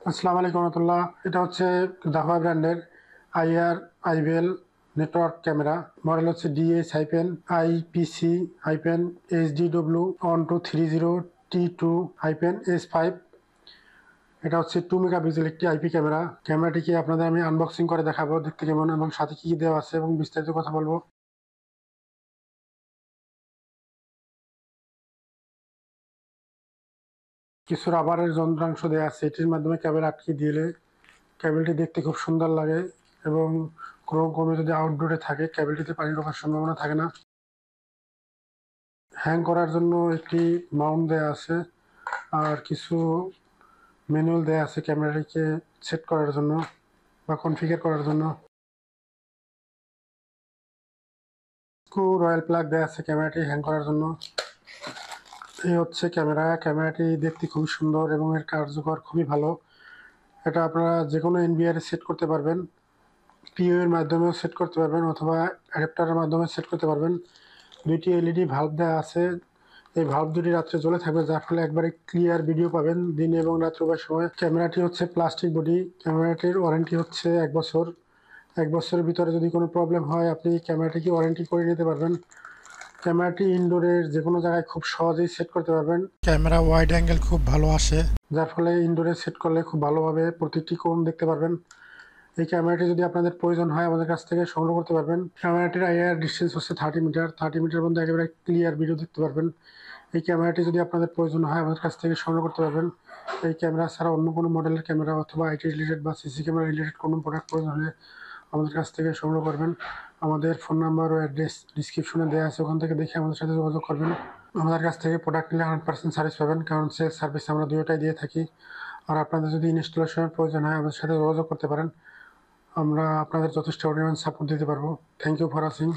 আসসালামু আলাইকুম রহমতুল্লাহ। এটা হচ্ছে দাফা ব্র্যান্ডের আইআর আইভেল নেটওয়ার্ক ক্যামেরা। মডেল হচ্ছে DS-IPC-1230T2-S5। এটা হচ্ছে 2 মেগাপিক্সেল একটি আইপি ক্যামেরা। ক্যামেরাটিকে আপনাদের আমি আনবক্সিং করে দেখাবো দেখতে কেমন এবং সাথে কি কি দেওয়া আছে এবং বিস্তারিত কথা বলবো। কিছু রাবারের যন্ত্রাংশ দেওয়া আছে, এটির মাধ্যমে কেবল আটকে দিলে কেবলটি দেখতে খুব সুন্দর লাগে এবং কোনো ক্রমে যদি আউটডোরে থাকে কেবলটিতে পানি ঢোকার সম্ভাবনা থাকে না। হ্যাং করার জন্য একটি মাউন্ট দেওয়া আছে আর কিছু ম্যানুয়াল দেওয়া আছে ক্যামেরাটিকে সেট করার জন্য বা কনফিগার করার জন্য। স্ক্রু রয়্যাল প্লাগ দেওয়া আছে ক্যামেরাটি হ্যাং করার জন্য। এই হচ্ছে ক্যামেরাটি দেখতে খুবই সুন্দর এবং এর কার্যকর খুবই ভালো। এটা আপনারা যে কোনো এনবিআর সেট করতে পারবেন, পিইউ এর মাধ্যমেও সেট করতে পারবেন অথবা অ্যাডাপ্টারের মাধ্যমে সেট করতে পারবেন। দুইটি এলইডি ভাল্ব দেওয়া আছে, এই ভাল্ব দুটি রাত্রে জ্বলে থাকবে যার ফলে একবারে ক্লিয়ার ভিডিও পাবেন দিনে এবং রাত্রে উভয় সময়। ক্যামেরাটি হচ্ছে প্লাস্টিক বডি। ক্যামেরাটির ওয়ারেন্টি হচ্ছে 1 বছর। 1 বছরের ভিতরে যদি কোনো প্রবলেম হয় আপনি ক্যামেরাটিকে ওয়ারেন্টি করে নিতে পারবেন। ক্যামেরাটি ইনডোরের যে কোনো জায়গায় খুব সহজেই সেট করতে পারবেন। ক্যামেরা ওয়াইড অ্যাঙ্গেল খুব ভালো আসে, যার ফলে ইনডোরে সেট করলে খুব ভালোভাবে প্রতিটি কোণ দেখতে পারবেন। এই ক্যামেরাটি যদি আপনাদের প্রয়োজন হয় আমাদের কাছ থেকে সংগ্রহ করতে পারবেন। ক্যামেরাটির আইআর ডিস্টেন্স হচ্ছে 30 মিটার। 30 মিটার মধ্যে একেবারে ক্লিয়ার ভিডিও দেখতে পারবেন। এই ক্যামেরাটি যদি আপনাদের প্রয়োজন হয় আমাদের কাছ থেকে সংগ্রহ করতে পারবেন। এই ক্যামেরা ছাড়া অন্য কোনো মডেলের ক্যামেরা অথবা আইটি রিলেটেড বা সিসি ক্যামেরা রিলেটেড কোনো প্রোডাক্ট প্রয়োজন হলে আমাদের কাছ থেকে সংগ্রহ করবেন। আমাদের ফোন নাম্বার ও অ্যাড্রেস ডিসক্রিপশনে দেওয়া আছে, ওখান থেকে দেখে আমাদের সাথে যোগাযোগ করবেন। আমাদের কাছ থেকে প্রোডাক্ট নিলে 100% সার্ভিস পাবেন, কারণ সেল সার্ভিস আমরা দুটোটাই দিয়ে থাকি। আর আপনাদের যদি ইনস্টলেশনের প্রয়োজন হয় আমাদের সাথে যোগাযোগ করতে পারেন, আমরা আপনাদের যথেষ্ট পরিমাণ সাপোর্ট দিতে পারবো। Thank you for watching.